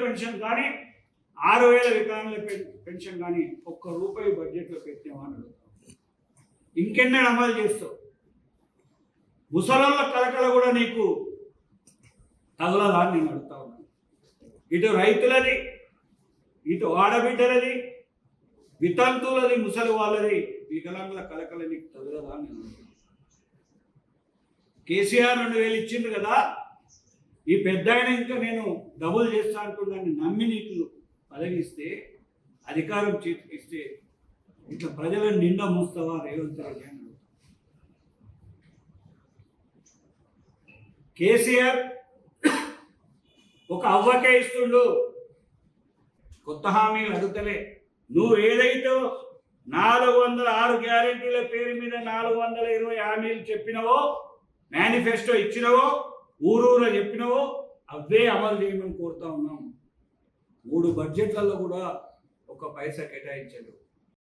Pension కానీ 6,000 వికలాంగుల pension కానీ ₹1 బడ్జెట్లో పెట్టామని అడుగుతాం. ఇంకెన్నడూ అమలు చేస్తావు? ముసలోళ్ళ కలకల కూడా నీకు తగలదా అని నేను అడుగుతా ఉన్నాను. ఇటు రైతులది, ఇటు ఆడబిడ్డలది, వితంతువులది, ముసలి వాళ్ళది, వికలాంగుల కలకల నీకు తగలదా అని నేను అడుగుతాను. కేసీఆర్ 2,000 ఇచ్చిండ్రు కదా, ఈ పెద్ద ఆయన ఇంకా నేను డబుల్ చేస్తా అంటున్నాను నమ్మి నీకు పదవిస్తే, అధికారం చేతికిస్తే ఇట్లా ప్రజలను నిండా మూస్తావా రేవంత్ రెడ్డి అని అడుగుతాను. కేసీఆర్ ఒక అవ్వకే ఇస్తుండు, కొత్త హామీలు అడుగుతలే. నువ్వు ఏదైతే 406 గ్యారెంటీల పేరు మీద 420 హామీలు చెప్పినవో, మేనిఫెస్టో ఇచ్చినవో, ఊరూర చెప్పినవో అవే అమలు చేయమని కోరుతా ఉన్నాం. 3 బడ్జెట్లలో కూడా 1 పైసా కేటాయించలేదు.